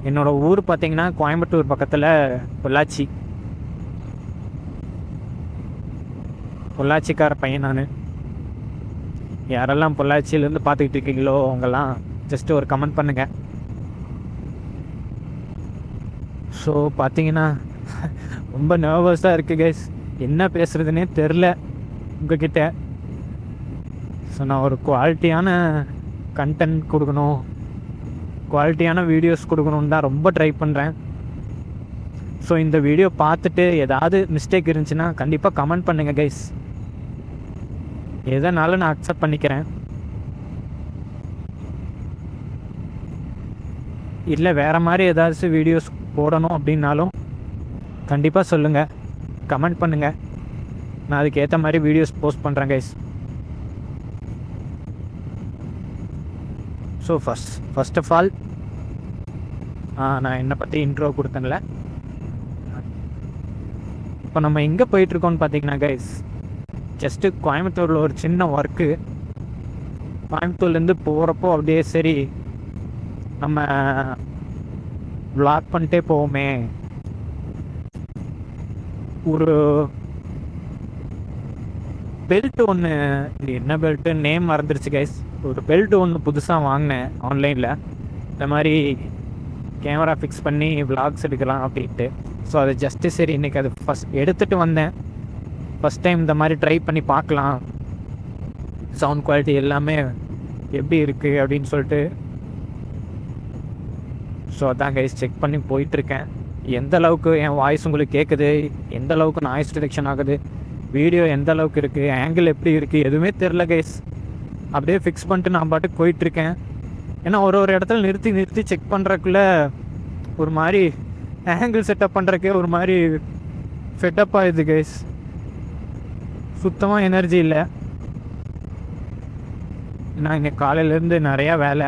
என்னோடய ஊர் பார்த்திங்கன்னா கோயம்புத்தூர் பக்கத்தில் பொள்ளாச்சிக்கார பையன் நான். யாரெல்லாம் பொள்ளாச்சியிலேருந்து பார்த்துக்கிட்டு இருக்கீங்களோ அவங்கெல்லாம் ஜஸ்ட்டு ஒரு கமெண்ட் பண்ணுங்கள். ஸோ பார்த்தீங்கன்னா ரொம்ப நர்வஸாக இருக்குது கைஸ். என்ன பேசுகிறதுனே தெரில உங்ககிட்ட. ஸோ நான் ஒரு குவாலிட்டியான கண்டென்ட் கொடுக்கணும், குவாலிட்டியான வீடியோஸ் கொடுக்கணுன்னு தான் ரொம்ப ட்ரை பண்ணுறேன். ஸோ இந்த வீடியோ பார்த்துட்டு ஏதாவது மிஸ்டேக் இருந்துச்சுன்னா கண்டிப்பாக கமெண்ட் பண்ணுங்கள் கைஸ். எதனாலும் நான் அக்செப்ட் பண்ணிக்கிறேன். இல்லை வேறு மாதிரி ஏதாச்சும் வீடியோஸ் போடணும் அப்படின்னாலும் கண்டிப்பாக சொல்லுங்கள், கமெண்ட் பண்ணுங்கள். நான் அதுக்கு ஏற்ற மாதிரி வீடியோஸ் போஸ்ட் பண்ணுறேன் guys. So first of all நான் என்னை பற்றி இன்ட்ரோ கொடுத்தேன்ல. இப்போ நம்ம எங்கே போயிட்டுருக்கோன்னு பார்த்தீங்கன்னா கைஸ், ஜஸ்ட்டு கோயம்புத்தூரில் ஒரு சின்ன ஒர்க்கு. கோயம்புத்தூர்லேருந்து போகிறப்போ அப்படியே சரி நம்ம vlog பண்ணிட்டே போவோமே. ஒரு பெல்ட் ஒன்று, என்ன பெல்ட்டு நேம் மறந்துருச்சு கைஸ். ஒரு பெல்ட் ஒன்று புதுசாக வாங்கினேன் ஆன்லைனில். இந்த மாதிரி கேமரா ஃபிக்ஸ் பண்ணி விளாக்ஸ் எடுக்கலாம் அப்படின்ட்டு. ஸோ அது ஜஸ்ட்டு சரி இன்றைக்கி அது எடுத்துகிட்டு வந்தேன். ஃபஸ்ட் டைம் இந்த மாதிரி ட்ரை பண்ணி பார்க்கலாம், சவுண்ட் குவாலிட்டி எல்லாமே எப்படி இருக்குது அப்படின்னு சொல்லிட்டு. ஸோ அதான் கைஸ் செக் பண்ணி போயிட்டுருக்கேன். எந்த அளவுக்கு என் வாய்ஸ் உங்களுக்கு கேட்குது, எந்த அளவுக்கு நாய்ஸ் டிடெக்ஷன் ஆகுது, வீடியோ எந்த அளவுக்கு இருக்குது, ஆங்கிள் எப்படி இருக்குது, எதுவுமே தெரில கைஸ். அப்படியே ஃபிக்ஸ் பண்ணிட்டு நான் பாட்டுக்கு போயிட்டுருக்கேன். ஏன்னா ஒரு இடத்துல நிறுத்தி செக் பண்ணுறக்குள்ளே ஒரு மாதிரி ஆங்கிள் செட்டப் பண்ணுறக்கே ஒரு மாதிரி ஃபெட்டப் ஆகிடுது கைஸ். சுத்தமாக எனர்ஜி இல்லை. நான் இங்கே காலையிலேருந்து நிறையா வேலை.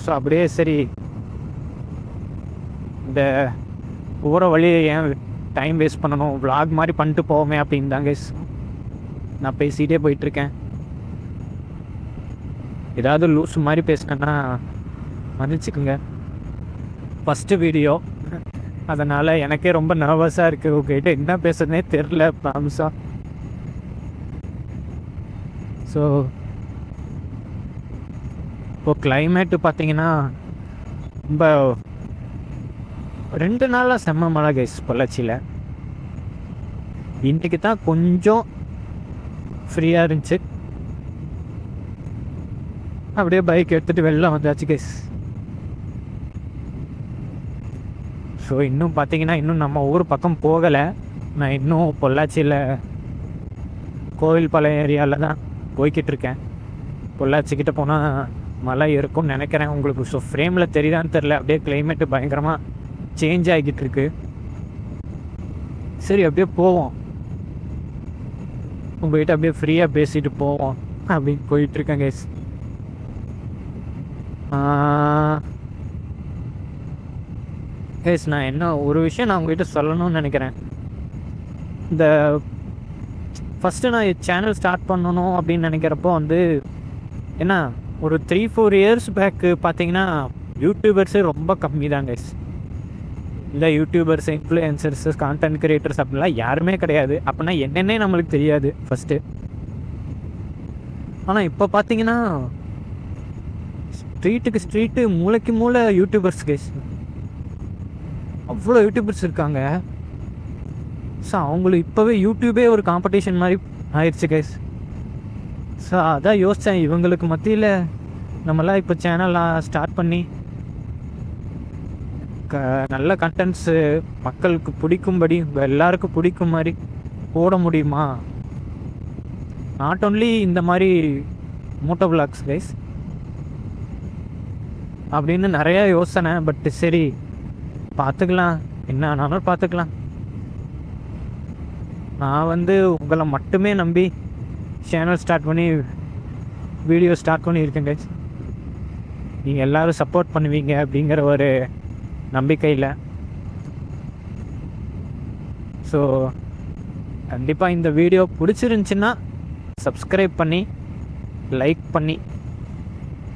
ஸோ அப்படியே சரி இந்த போகிற வழியை ஏன் டைம் வேஸ்ட் பண்ணணும், vlog மாதிரி பண்ணிட்டு போவோமே அப்படின்னு தான் கைஸ் நான் பேசிகிட்டே போயிட்டுருக்கேன். ஏதாவது லூஸ் மாதிரி பேசினேன்னா மன்னிச்சுக்குங்க. ஃபஸ்ட்டு வீடியோ, அதனால் எனக்கே ரொம்ப நர்வஸாக இருக்குது. உங்ககிட்ட என்ன பேசுறதுனே தெரில ப்ராமிஸாக. ஸோ இப்போது கிளைமேட்டு பார்த்தீங்கன்னா ரொம்ப 2 நாளாக செம்ம மழை கைஸ் பொள்ளாச்சியில். இன்றைக்கி தான் கொஞ்சம் ஃப்ரீயாக இருந்துச்சு. அப்படியே பைக் எடுத்துகிட்டு வெளில வந்தாச்சு கைஸ். ஸோ இன்னும் பார்த்தீங்கன்னா இன்னும் நம்ம ஊர் பக்கம் போகலை. நான் இன்னும் பொள்ளாச்சியில் கோவில்பாளையம் ஏரியாவில் தான் போய்கிட்டு இருக்கேன். பொள்ளாச்சிக்கிட்ட போனால் மழை இருக்கும்னு நினைக்கிறேன் உங்களுக்கு. ஸோ ஃப்ரேமில் தெரியுதான்னு தெரில, அப்படியே கிளைமேட்டு பயங்கரமாக சேஞ்ச் ஆகிக்கிட்டு இருக்கு. சரி அப்படியே போவோம், உங்கள்கிட்ட அப்படியே ஃப்ரீயாக பேசிட்டு போவோம் அப்படின்னு போயிட்டுருக்கேன் கைஸ். கைஸ் நான் என்ன ஒரு விஷயம் நான் உங்கள்கிட்ட சொல்லணும்னு நினைக்கிறேன். இந்த ஃபஸ்ட்டு நான் சேனல் ஸ்டார்ட் பண்ணணும் அப்படின்னு நினைக்கிறப்போ வந்து ஏன்னா ஒரு 3-4 இயர்ஸ் பேக்கு பார்த்தீங்கன்னா யூடியூபர்ஸே ரொம்ப கம்மி தான் கைஸ். இந்த யூடியூபர்ஸ், இன்ஃப்ளூயன்சர்ஸ், கான்டென்ட் கிரியேட்டர்ஸ் அப்படின்லாம் யாருமே கிடையாது. அப்படின்னா என்னென்னே நம்மளுக்கு தெரியாது ஃபஸ்ட்டு. ஆனால் இப்போ பார்த்தீங்கன்னா ஸ்ட்ரீட்டு மூளைக்கு மூளை யூடியூபர்ஸ் கைஸ். அவ்வளோ யூடியூபர்ஸ் இருக்காங்க. ஸோ அவங்களுக்கு இப்போவே யூடியூபே ஒரு காம்படிஷன் மாதிரி ஆயிடுச்சு கைஸ். ஸோ அதான் யோசித்தேன், இவங்களுக்கு மத்தியில் நம்மளாம் இப்போ சேனல்லாம் ஸ்டார்ட் பண்ணி நல்ல கண்டென்ட்ஸு மக்களுக்கு பிடிக்கும்படி, எல்லாருக்கும் பிடிக்கும் மாதிரி போட முடியுமா? நாட் ஓன்லி இந்த மாதிரி மோட்டோ விளாக்ஸ் கைஸ் அப்படின்னு நிறையா யோசனை. பட் சரி பார்த்துக்கலாம், என்ன ஆனாலும் பார்த்துக்கலாம். நான் வந்து உங்களை மட்டுமே நம்பி சேனல் ஸ்டார்ட் பண்ணி வீடியோ ஸ்டார்ட் பண்ணியிருக்கேன் கைஸ். நீங்கள் எல்லோரும் சப்போர்ட் பண்ணுவீங்க அப்படிங்கிற ஒரு நம்பிக்கையில். ஸோ கண்டிப்பாக இந்த வீடியோ பிடிச்சிருந்துச்சின்னா சப்ஸ்கிரைப் பண்ணி லைக் பண்ணி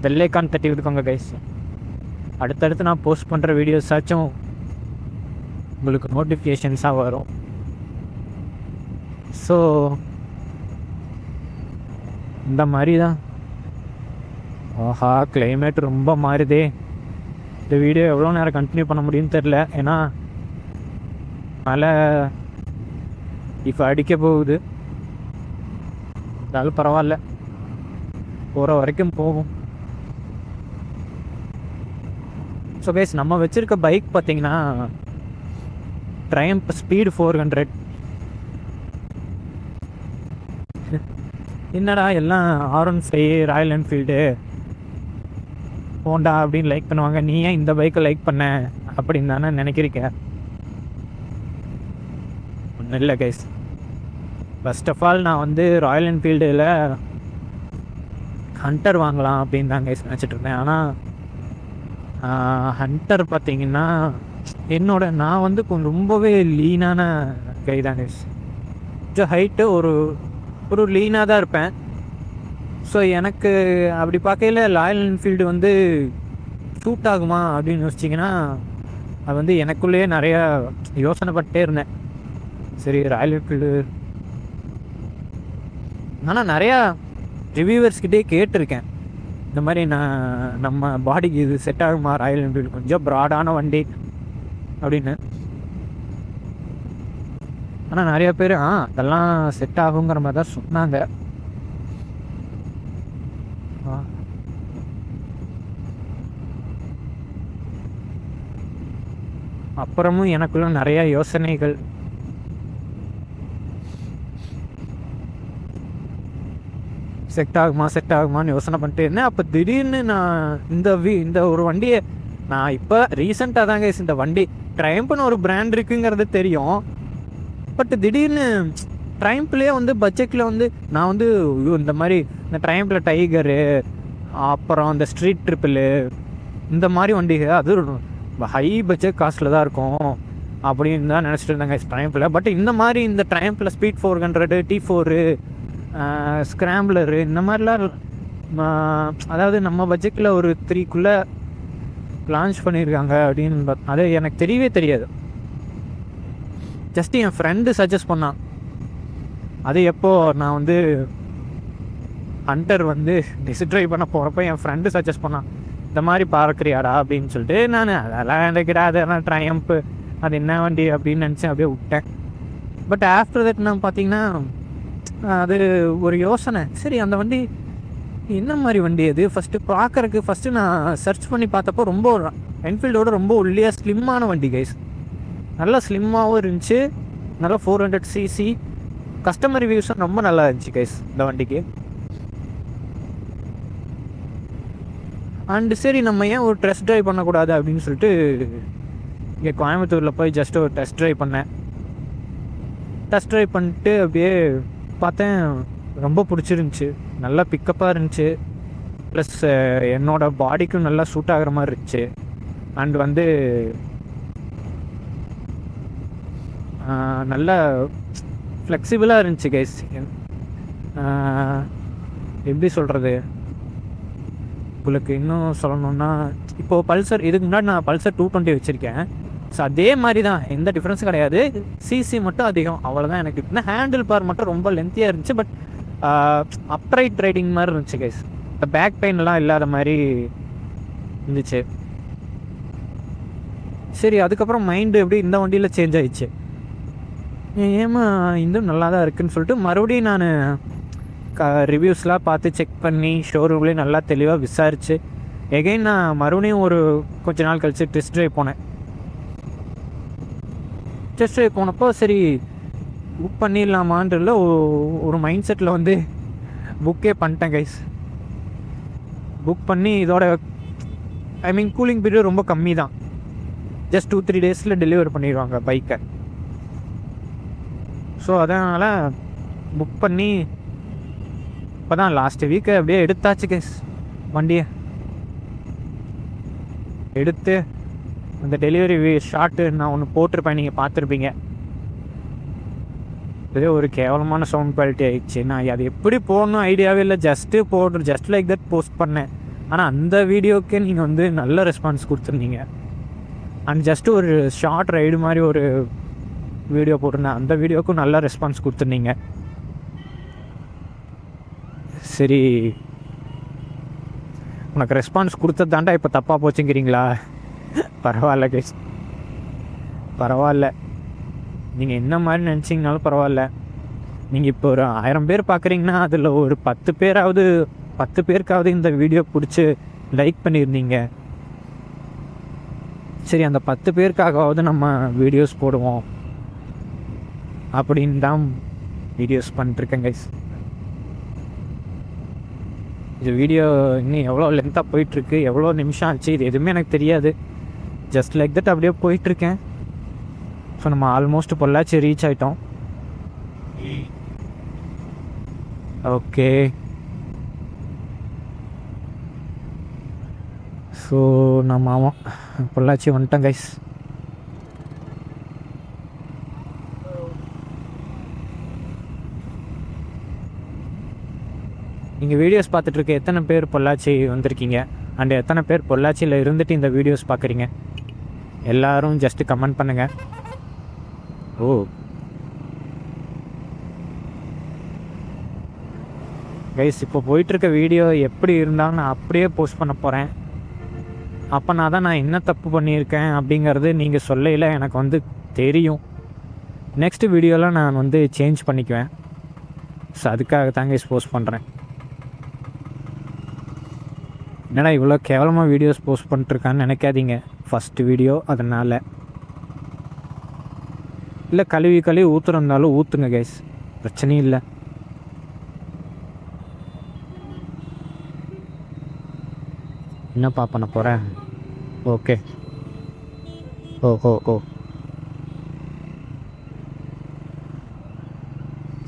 பெல் ஐக்கான் தட்டி விட்டுக்கோங்க கைஸ். அடுத்தடுத்து நான் போஸ்ட் பண்ணுற வீடியோஸாச்சும் உங்களுக்கு நோட்டிஃபிகேஷன்ஸாக வரும். ஸோ இந்த மாதிரி தான். ஆஹா, கிளைமேட் ரொம்ப மாறுதே. இந்த வீடியோ எவ்வளோ நேரம் கண்டினியூ பண்ண முடியும்னு தெரில. ஏன்னா மழை இப்போ அடிக்க போகுது. அதாலும் பரவாயில்ல, போகிற வரைக்கும் போகும். ஸோ கைஸ், நம்ம வச்சுருக்க பைக் பார்த்தீங்கன்னா ட்ரையம்ப் ஸ்பீடு 400. என்னடா எல்லாம் R15 ராயல் என்ஃபீல்டு ஹோண்டா அப்படின்னு லைக் பண்ணுவாங்க, நீ ஏன் இந்த பைக்கை லைக் பண்ண அப்படின்னு தானே நினைக்கிறீங்க? ஒன்றும் இல்லை கைஸ். ஃபர்ஸ்ட் ஆஃப் ஆல் நான் வந்து ராயல் என்ஃபீல்டில் ஹண்டர் வாங்கலாம் அப்படின்னு தான் கைஸ் நினச்சிட்டு இருந்தேன். ஆனால் ஹண்டர் பார்த்தீங்கன்னா நான் வந்து கொஞ்சம் ரொம்பவே லீனான கை தான் கைஸ். கொஞ்சம் ஹைட்டு ஒரு லீனாக தான் இருப்பேன். ஸோ எனக்கு அப்படி பார்க்கையில் ராயல் என்ஃபீல்டு வந்து சூட் ஆகுமா அப்படின்னு யோசிச்சிங்கன்னா அது வந்து எனக்குள்ளேயே நிறையா யோசனைப்பட்டே இருந்தேன். சரி, ராயல் என்ஃபீல்டு. ஆனால் நிறையா ரிவ்யூவர்ஸ்கிட்டே கேட்டிருக்கேன், இந்த மாதிரி நம்ம பாடிக்கு இது செட் ஆகுமா ராயல் என்ஃபீல்டு, கொஞ்சம் ப்ராடான வண்டி அப்படின்னு. ஆனால் நிறைய பேர் அதெல்லாம் செட் ஆகுங்கிற மாதிரி தான் சொன்னாங்க. அப்புறமும் எனக்குள்ள நிறைய யோசனைகள். செட் ஆகுமான்னு யோசனை பண்ணிட்டு இருந்தேன். அப்போ திடீர்னு நான் இந்த ஒரு வண்டியை நான் இப்போ ரீசெண்டாக தாங்க இந்த வண்டி ட்ரையம்ப்னு ஒரு பிராண்ட் இருக்குங்கிறது தெரியும். பட் திடீர்னு ட்ரையம்ப்லேயே வந்து பட்ஜெட்டில் வந்து நான் வந்து இந்த மாதிரி இந்த ட்ரையம்ப்பில் டைகரு, அப்புறம் இந்த ஸ்ட்ரீட் ட்ரிப்பிள், இந்த மாதிரி வண்டிகள் அது ஹை பட்ஜெட் காஸ்ட்டில் தான் இருக்கும் அப்படின்னு தான் நினச்சிட்டு இருந்தாங்க ட்ரையம்ப்பில். பட் இந்த மாதிரி இந்த ட்ரையம்ப்பில் ஸ்பீட் 400, T4, ஸ்க்ராம்ப்லரு, இந்த மாதிரிலாம் அதாவது நம்ம பட்ஜெட்டில் ஒரு 3க்குள்ளே லான்ச் பண்ணியிருக்காங்க அப்படின்னு அது எனக்கு தெரியவே தெரியாது. ஜஸ்ட்டு என் ஃப்ரெண்டு சஜஸ்ட் பண்ணான். அது எப்போது நான் வந்து ஹண்டர் வந்து டெஸ்ட் ட்ரைவ் பண்ண போகிறப்ப என் ஃப்ரெண்டு சஜஸ்ட் பண்ணான், இந்த மாதிரி பார்க்குறியாடா அப்படின்னு சொல்லிட்டு. நான் அதெல்லாம் எனக்குடா, அதெல்லாம் ட்ரையம்ப்பு அது என்ன வண்டி அப்படின்னு நினச்சேன், அப்படியே விட்டேன். பட் ஆஃப்டர் தட் நான் பார்த்தீங்கன்னா அது ஒரு யோசனை, சரி அந்த வண்டி என்ன மாதிரி வண்டி அது ஃபஸ்ட்டு நான் சர்ச் பண்ணி பார்த்தப்போ ரொம்ப என்ஃபீல்டோட ரொம்ப ஒல்லியாக ஸ்லிம்மான வண்டி கைஸ். நல்லா ஸ்லிம்மாகவும் இருந்துச்சு, நல்லா 400cc. கஸ்டமர் ரிவ்யூஸும் ரொம்ப நல்லா இருந்துச்சு கைஸ் இந்த வண்டிக்கு. அண்டு சரி, நம்ம ஏன் ஒரு டெஸ்ட் ட்ரைவ் பண்ணக்கூடாது அப்படின்னு சொல்லிட்டு இங்கே கோயம்புத்தூரில் போய் ஜஸ்ட் ஒரு டெஸ்ட் ட்ரைவ் பண்ணேன். டெஸ்ட் ட்ரைவ் பண்ணிட்டு அப்படியே பார்த்தேன், ரொம்ப பிடிச்சிருந்துச்சி. நல்லா பிக்கப்பாக இருந்துச்சு, ப்ளஸ் என்னோடய பாடிக்கும் நல்லா சூட் ஆகிற மாதிரி இருந்துச்சு. அண்ட் வந்து நல்லா ஃப்ளெக்சிபிளாக இருந்துச்சு கைஸ். எப்படி சொல்கிறது உங்களுக்கு இன்னும் சொல்லணுன்னா, இப்போது பல்சர், இதுக்கு முன்னாடி நான் பல்சர் 220 வச்சுருக்கேன். ஸோ அதே மாதிரி தான், எந்த டிஃப்ரென்ஸும் கிடையாது, சிசி மட்டும் அதிகம், அவ்வளோதான். எனக்கு இப்போ ஹேண்டில் பார் மட்டும் ரொம்ப லென்த்தியாக இருந்துச்சு. பட் அப்ரைட் ரைடிங் மாதிரி இருந்துச்சு கைஸ். இந்த பேக் பெயின்லாம் இல்லாத மாதிரி இருந்துச்சு. சரி, அதுக்கப்புறம் மைண்டு எப்படி இந்த வண்டியில் சேஞ்ச் ஆகிடுச்சு. ஏமா இன்னும் நல்லா தான் இருக்குதுன்னு சொல்லிட்டு மறுபடியும் நான் ரிவ்யூஸ்லாம் பார்த்து செக் பண்ணி ஷோரூம்லேயே நல்லா தெளிவாக விசாரித்து எகைன் நான் மறுபடியும் ஒரு கொஞ்ச நாள் கழித்து டெஸ்ட் ட்ரைவ் போனேன். டெஸ்ட் ட்ரைவ் போனப்போ சரி புக் பண்ணிடலாமான்றதுல ஒரு மைண்ட் செட்டில் வந்து புக்கே பண்ணிட்டேன் கைஸ். புக் பண்ணி இதோட கூலிங் பீரியட் ரொம்ப கம்மி தான், ஜஸ்ட் 2-3 டேஸில் டெலிவரி பண்ணிடுவாங்க பைக்கை. ஸோ அதனால் புக் பண்ணி இப்போ தான் லாஸ்ட் வீக்கு அப்படியே எடுத்தாச்சு கைஸ். வண்டியை எடுத்து அந்த டெலிவரி ஷார்ட்டு நான் ஒன்று போட்டிருப்பேன், நீங்கள் பார்த்துருப்பீங்க. இதே ஒரு கேவலமான சவுண்ட் குவாலிட்டி ஆகிடுச்சு. நான் அது எப்படி போடணும் ஐடியாவே இல்லை, ஜஸ்ட் லைக் தட் போஸ்ட் பண்ணேன். ஆனால் அந்த வீடியோக்கே நீங்கள் வந்து நல்ல ரெஸ்பான்ஸ் கொடுத்துருந்தீங்க. அண்ட் ஜஸ்ட்டு ஒரு ஷார்ட் ரைடு மாதிரி ஒரு வீடியோ போட்டிருந்தேன், அந்த வீடியோவுக்கும் நல்ல ரெஸ்பான்ஸ் கொடுத்துருந்தீங்க. சரி, உனக்கு ரெஸ்பான்ஸ் கொடுத்தது தாண்டா இப்போ தப்பாக போச்சுங்கிறீங்களா? பரவாயில்ல கைஸ், பரவாயில்ல. நீங்கள் என்ன மாதிரி நினச்சிங்கனாலும் பரவாயில்ல. நீங்கள் இப்போ ஒரு 1000 பேர் பார்க்குறீங்கன்னா அதில் ஒரு 10 பேருக்காவது இந்த வீடியோ பிடிச்சி லைக் பண்ணியிருந்தீங்க. சரி, அந்த 10 பேருக்காகவாவது நம்ம வீடியோஸ் போடுவோம் அப்படின்னு தான் வீடியோஸ் பண்ணிட்டுருக்கேன் கைஸ். இது வீடியோ இன்னும் எவ்வளோ லென்த்தாக போயிட்டுருக்கு, எவ்வளோ நிமிஷம் ஆச்சு, இது எதுவுமே எனக்கு தெரியாது. ஜஸ்ட் லைக் தட் அப்படியே போயிட்டுருக்கேன். ஸோ நம்ம ஆல்மோஸ்ட் பொள்ளாச்சி ரீச் ஆகிட்டோம். ஓகே, ஸோ நம்ம ஆமாம் பொள்ளாச்சி வந்துட்டோம் கைஸ். நீங்கள் வீடியோஸ் பார்த்துட்ருக்க எத்தனை பேர் பொள்ளாச்சி வந்திருக்கீங்க, அண்ட் எத்தனை பேர் பொள்ளாச்சியில் இருந்துட்டு இந்த வீடியோஸ் பார்க்குறீங்க, எல்லோரும் ஜஸ்ட்டு கமெண்ட் பண்ணுங்கள். ஓ, கைஸ், இப்போ போயிட்டுருக்க வீடியோ எப்படி இருந்தாலும் நான் அப்படியே போஸ்ட் பண்ண போகிறேன். அப்போனா தான் நான் என்ன தப்பு பண்ணியிருக்கேன் அப்படிங்கிறது நீங்கள் சொல்லையில் எனக்கு வந்து தெரியும். நெக்ஸ்ட்டு வீடியோவில் நான் வந்து சேஞ்ச் பண்ணிக்குவேன். ஸோ அதுக்காக தாங்க கைஸ் போஸ்ட் பண்ணுறேன். என்னடா இவ்வளோ கேவலமாக வீடியோஸ் போஸ்ட் பண்ணிட்டுருக்கான்னு நினைக்காதீங்க. ஃபஸ்ட்டு வீடியோ அதனால். இல்லை கழுவி ஊற்றுறந்தாலும் ஊற்றுங்க கைஸ், பிரச்சனையும் இல்லை. என்னப்பா பண்ண போகிறேன்? Okay, oh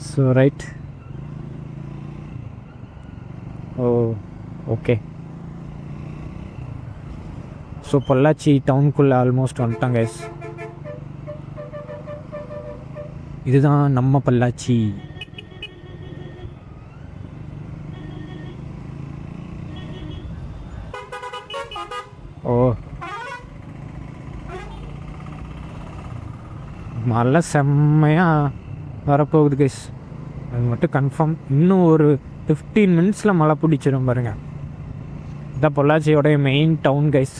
so right. Okay, so Pollachi டவுனுக்குள்ளே ஆல்மோஸ்ட் வந்துட்டாங்க கைஸ். இதுதான் நம்ம பொள்ளாச்சி. ஓ, மழை செம்மையாக வரப்போகுது கைஸ், அது மட்டும் கன்ஃபார்ம். இன்னும் ஒரு 15 மினிட்ஸில் மழை பிடிச்சிடும் பாருங்கள். இதான் பொள்ளாச்சியோடைய மெயின் டவுன் கைஸ்.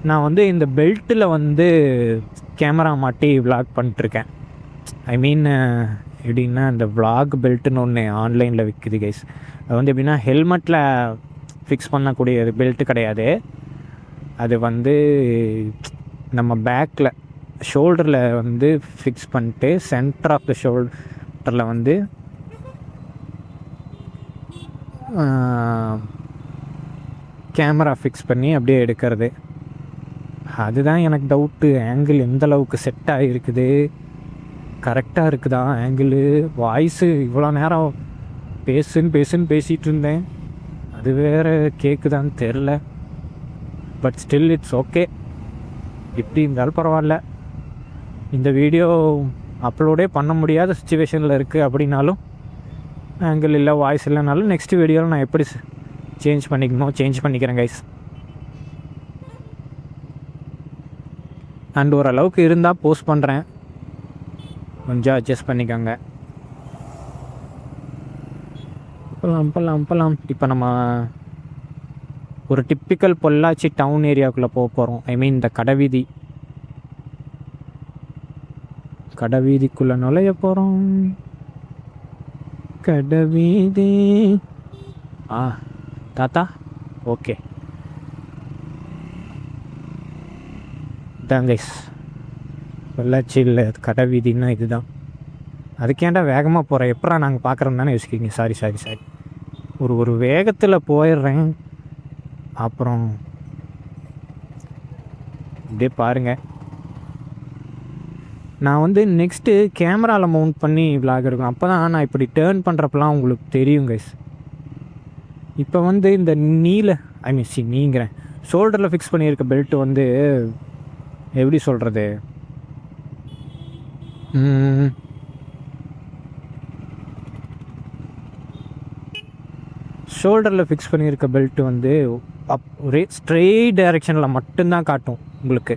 நான் வந்து இந்த பெல்ட்டில் வந்து கேமரா மாட்டி விளாக் பண்ணிட்டுருக்கேன். ஐ மீன் எப்படின்னா, இந்த விளாக் பெல்ட்டுன்னு ஒன்று ஆன்லைனில் விற்குது கைஸ். அது வந்து எப்படின்னா ஹெல்மெட்டில் ஃபிக்ஸ் பண்ணக்கூடிய பெல்ட்டு கிடையாது. அது வந்து நம்ம பேக்கில் ஷோல்டரில் வந்து ஃபிக்ஸ் பண்ணிட்டு சென்டர் ஆஃப் த ஷோல்டரில் வந்து கேமரா ஃபிக்ஸ் பண்ணி அப்படியே எடுக்கிறது. அதுதான் எனக்கு டவுட்டு, ஆங்கிள் எந்த அளவுக்கு செட் ஆகிருக்குது, கரெக்டாக இருக்குதா ஆங்கிள். வாய்ஸு இவ்வளோ நேரம் பேசுன்னு பேசிகிட்டு இருந்தேன், அது வேறு கேட்குதான்னு தெரில. பட் ஸ்டில் இட்ஸ் ஓகே, எப்படி இருந்தாலும் பரவாயில்ல. இந்த வீடியோ அப்லோடே பண்ண முடியாத சுச்சுவேஷனில் இருக்குது அப்படின்னாலும், ஆங்கிள் இல்லை வாய்ஸ் இல்லைனாலும், நெக்ஸ்ட் வீடியோவில் நான் எப்படி சேஞ்ச் பண்ணிக்கிறேன் கைஸ். அண்ட் ஓரளவுக்கு இருந்தால் போஸ்ட் பண்ணுறேன், கொஞ்சம் அட்ஜஸ்ட் பண்ணிக்கோங்க. போகலாம். இப்போ நம்ம ஒரு டிப்பிக்கல் பொள்ளாச்சி டவுன் ஏரியாவுக்குள்ளே போகிறோம். ஐ மீன் இந்த கடைவீதிக்குள்ளே நுழைய போகிறோம். கடைவீதி தாத்தா ஓகே தான் கைஸ். பொள்ளாச்சியில் கடைவீதின்னா இதுதான். அதுக்கேண்டா வேகமாக போகிறேன், எப்படா நாங்கள் பார்க்குறோம் தானே யோசிக்கிறீங்க. சாரி ஒரு வேகத்தில் போயிடுறேன். அப்புறம் இப்படியே பாருங்கள், நான் வந்து நெக்ஸ்ட்டு கேமராவில் மவுண்ட் பண்ணி விளாக் எடுக்கணும். அப்போ தான் நான் இப்படி டேர்ன் பண்ணுறப்பெல்லாம் உங்களுக்கு தெரியும் கைஸ். இப்போ வந்து இந்த நீங்கிறேன் ஷோல்டரில் ஃபிக்ஸ் பண்ணியிருக்க பெல்ட் வந்து எப்படி சொல்கிறது, ஷோல்டரில் ஃபிக்ஸ் பண்ணியிருக்க பெல்ட்டு வந்து ஒரே ஸ்ட்ரெயிட் டைரெக்ஷனில் மட்டும்தான் காட்டும் உங்களுக்கு.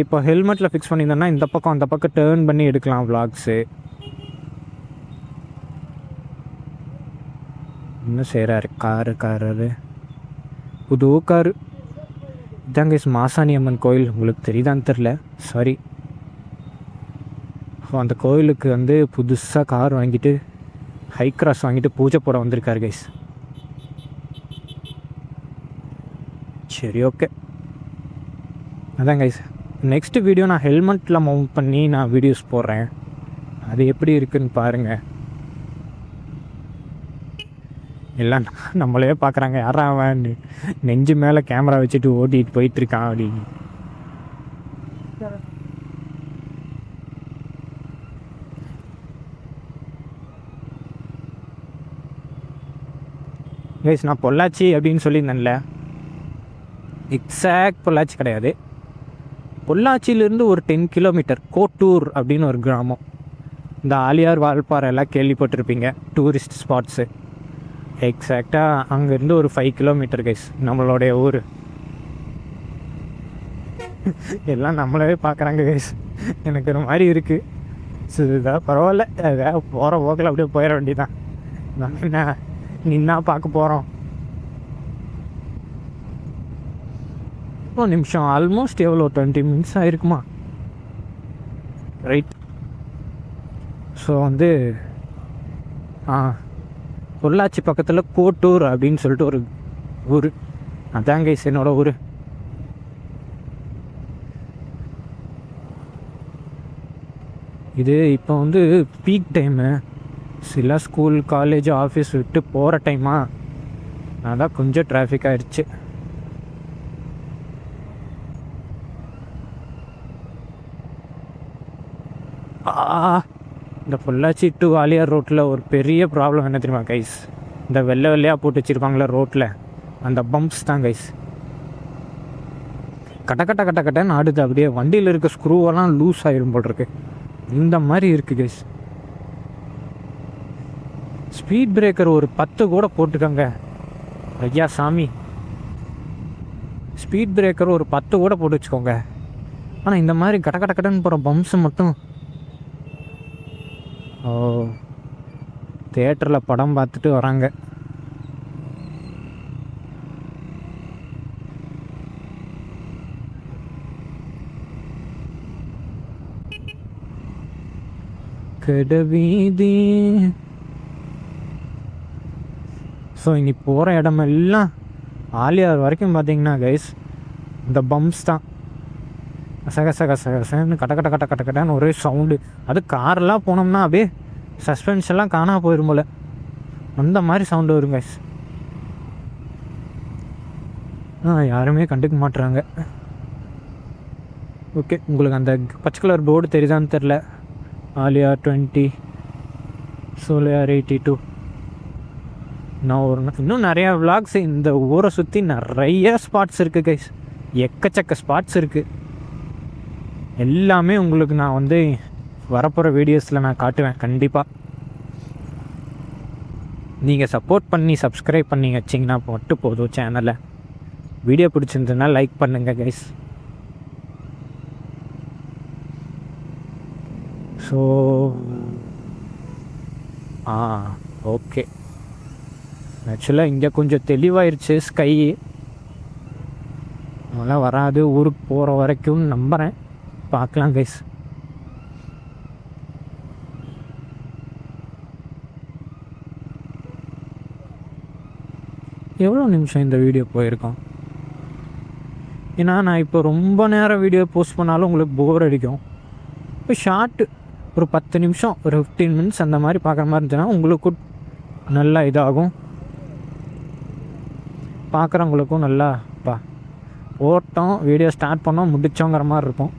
இப்போ ஹெல்மெட்டில் ஃபிக்ஸ் பண்ணியிருந்தோன்னா இந்த பக்கம் அந்த பக்கம் டேர்ன் பண்ணி எடுக்கலாம் விளாக்ஸு. இன்னும் செய்கிறாரு காரு புது காரு. இதாங்க மாசாணி அம்மன் கோயில், உங்களுக்கு தெரியுதான்னு தெரில, சாரி. ஸோ அந்த கோயிலுக்கு வந்து புதுசாக கார் வாங்கிட்டு ஹை கிராஸ் வாங்கிட்டு பூஜை போட வந்திருக்காரு கைஸ். சரி, ஓகே. அதான் கைஸ், நெக்ஸ்ட் வீடியோ நான் ஹெல்மெட்டில் மவுண்ட் பண்ணி நான் வீடியோஸ் போடுறேன். அது எப்படி இருக்குதுன்னு பாருங்கள். எல்லாம் நம்மளே பார்க்குறாங்க, யாரா அவன் நெஞ்சு மேலே கேமரா வச்சுட்டு ஓட்டிகிட்டு போயிட்டுருக்கான் அப்படின்னு. கைஸ், நான் பொள்ளாச்சி அப்படின்னு சொல்லியிருந்தேன்ல, எக்ஸாக்ட் பொள்ளாச்சி கிடையாது. பொள்ளாச்சியிலேருந்து ஒரு 10 கிலோமீட்டர் கோட்டூர் அப்படின்னு ஒரு கிராமம். இந்த ஆலியார் வால்பாறை எல்லாம் கேள்விப்பட்டிருப்பீங்க, டூரிஸ்ட் ஸ்பாட்ஸு. எக்ஸாக்டாக அங்கேருந்து ஒரு 5 கிலோமீட்டர் கைஸ் நம்மளுடைய ஊர். எல்லாம் நம்மளவே பார்க்குறாங்க கைஸ், எனக்கு ஒரு மாதிரி இருக்குது. ஸோ இதாக பரவாயில்ல, ஏதாவது போகிற போக்கில் அப்படியே போயிட வேண்டியதான். நம்ம என்ன நின்னா பார்க்க போகிறோம். ஒரு நிமிஷம், ஆல்மோஸ்ட் எவ்வளோ 20 மினிட்ஸ் ஆகிருக்குமா? ரைட். ஸோ வந்து பொள்ளாச்சி பக்கத்தில் கோட்டூர் அப்படின்னு சொல்லிட்டு ஒரு ஊர். அதான் கைஸ் என்னோடய ஊர். இது இப்போ வந்து பீக் டைமு, சில ஸ்கூல் காலேஜ் ஆஃபீஸ் விட்டு போகிற டைமா, அதான் கொஞ்சம் டிராஃபிக் ஆகிடுச்சு. இந்த பொள்ளாச்சி டு ஆலியார் ரோட்டில் ஒரு பெரிய ப்ராப்ளம் என்ன தெரியுமா கைஸ்? இந்த வெள்ளையாக போட்டு வச்சுருப்பாங்களே ரோட்டில், அந்த பம்ப்ஸ் தான் கைஸ். கட்டன்னு ஆடுது. அப்படியே வண்டியில் இருக்க ஸ்க்ரூவெல்லாம் லூஸ் ஆகிடும் போல் இருக்கு. இந்த மாதிரி இருக்குது கைஸ். ஸ்பீட் பிரேக்கர் ஒரு 10 கூட போட்டுக்கோங்க ஐயா சாமி. ஸ்பீட் பிரேக்கர் ஒரு 10 கூட போட்டு வச்சுக்கோங்க. ஆனால் இந்த மாதிரி கட்டன்னு போகிற பம்ப்ஸு மட்டும். ஓ, தியேட்டரில் படம் பார்த்துட்டு வராங்க. கடவீதி. ஸோ இனி போகிற இடமெல்லாம் ஆலியார் வரைக்கும் பார்த்தீங்கன்னா கைஸ் இந்த பம்ப்ஸ் தான். கசகசன்னு கட்டன்னு ஒரே சவுண்டு. அது காரெல்லாம் போனோம்னா அப்படியே சஸ்பென்ஷன்லாம் காணா போயிடும் போல், அந்த மாதிரி சவுண்டு வரும் கைஸ். யாருமே கண்டுக்க மாட்டுறாங்க. ஓகே, உங்களுக்கு அந்த பச்சை கலர் போர்டு தெரியுதான்னு தெரில. ஆலியார் 20, சோலியார் 82. நான் இன்னும் நிறையா விளாக்ஸ் இந்த ஊரை சுற்றி நிறைய ஸ்பாட்ஸ் இருக்குது கைஸ். எக்கச்சக்க ஸ்பாட்ஸ் இருக்குது. எல்லாமே உங்களுக்கு நான் வந்து வரப்போகிற வீடியோஸில் நான் காட்டுவேன் கண்டிப்பாக. நீங்கள் சப்போர்ட் பண்ணி சப்ஸ்கிரைப் பண்ணி வச்சிங்கன்னா மட்டும் போதும் சேனலை. வீடியோ பிடிச்சிருந்ததுன்னா லைக் பண்ணுங்கள் கைஸ். ஸோ ஓகே, ஆக்சுவலாக இங்கே கொஞ்சம் தெளிவாயிருச்சு ஸ்கை. அதெல்லாம் வராது ஊருக்கு போகிற வரைக்கும் நம்புகிறேன். பார்க்கலாம் கைஸ். எவ்வளோ நிமிஷம் இந்த வீடியோ போயிருக்கோம்? ஏன்னா நான் இப்போ ரொம்ப நேரம் வீடியோ போஸ்ட் பண்ணாலும் உங்களுக்கு போர் அடிக்கும். இப்போ ஷார்ட்டு ஒரு 10 நிமிஷம், ஒரு 15 மினிட்ஸ் அந்த மாதிரி பார்க்குற மாதிரி இருந்துச்சுன்னா உங்களுக்கு நல்லா இதாகும், பார்க்குறவங்களுக்கும் நல்லா ஓட்டம் வீடியோ ஸ்டார்ட் பண்ணோம் முடித்தோங்கிற மாதிரி இருக்கும்.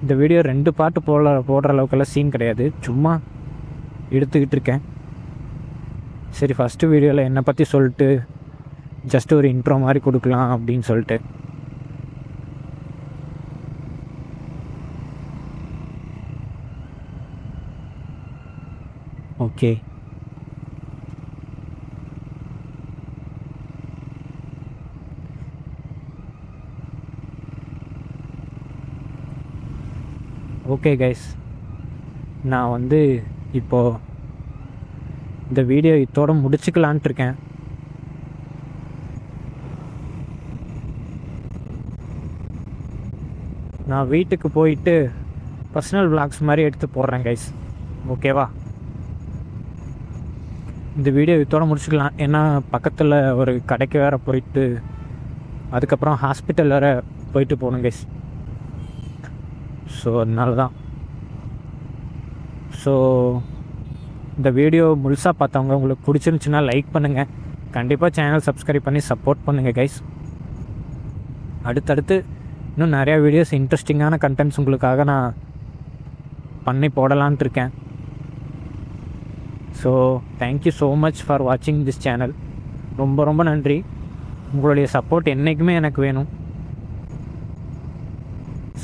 இந்த வீடியோ 2 பாட்டு போடுற அளவுக்கெல்லாம் சீன் கிடையாது, சும்மா எடுத்துக்கிட்டு இருக்கேன். சரி, ஃபஸ்ட்டு வீடியோவில் என்னை பற்றி சொல்லிட்டு ஜஸ்ட் ஒரு இன்ட்ரோ மாதிரி கொடுக்கலாம் அப்படின்னு சொல்லிட்டு. ஓகே, ஓகே கைஸ், நான் வந்து இப்போது இந்த வீடியோ இதோட முடிச்சுக்கலான்ட்டு இருக்கேன். நான் வீட்டுக்கு போயிட்டு பர்சனல் விளாக்ஸ் மாதிரி எடுத்து போடுறேன் கைஸ், ஓகேவா? இந்த வீடியோ இதோட முடிச்சுக்கலாம். ஏன்னா பக்கத்தில் ஒரு கடைக்கு வேறு போயிட்டு அதுக்கப்புறம் ஹாஸ்பிட்டல் வேறு போயிட்டு போகணும் கைஸ். ஸோ அதனால தான். ஸோ இந்த வீடியோ முழுசாக பார்த்தவங்க உங்களுக்கு பிடிச்சிருந்துச்சுன்னா லைக் பண்ணுங்கள். கண்டிப்பாக சேனல் சப்ஸ்கிரைப் பண்ணி சப்போர்ட் பண்ணுங்கள் கைஸ். அடுத்தடுத்து இன்னும் நிறையா வீடியோஸ், இன்ட்ரெஸ்டிங்கான கண்டென்ட்ஸ் உங்களுக்காக நான் பண்ணி போடலான்ட்டு இருக்கேன். So thank you so much for வாட்சிங் திஸ் சேனல். ரொம்ப ரொம்ப நன்றி. உங்களுடைய சப்போர்ட் என்றைக்குமே எனக்கு வேணும்.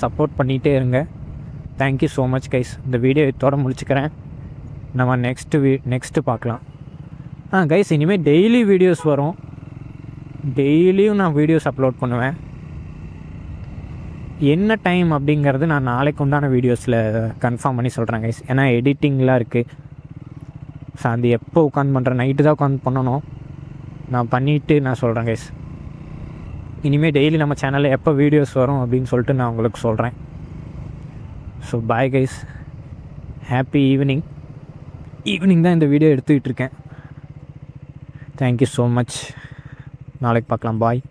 சப்போர்ட் பண்ணிகிட்டே இருங்க. Thank you so much guys. இந்த வீடியோ இதோட முடிச்சுக்கிறேன். நம்ம நெக்ஸ்ட்டு பார்க்கலாம். கைஸ், இனிமேல் டெய்லி வீடியோஸ் வரும். டெய்லியும் நான் வீடியோஸ் அப்லோட் பண்ணுவேன். என்ன டைம் அப்படிங்கிறது நான் நாளைக்கு உண்டான வீடியோஸில் கன்ஃபார்ம் பண்ணி சொல்கிறேன் கைஸ். ஏன்னா எடிட்டிங்லாம் இருக்குது. ஸோ அது எப்போ உட்காந்து பண்ணுறேன், நைட்டு தான் உட்காந்து பண்ணணும். நான் பண்ணிவிட்டு நான் சொல்கிறேன் கைஸ். இனிமேல் டெய்லி நம்ம சேனலில் எப்போ வீடியோஸ் வரும் அப்படின்னு சொல்லிட்டு நான் உங்களுக்கு சொல்கிறேன். So bye guys, happy evening தான் இந்த வீடியோ எடுத்துக்கிட்டு இருக்கேன். Thank you so much. நாளைக்கு பார்க்கலாம். பாய்.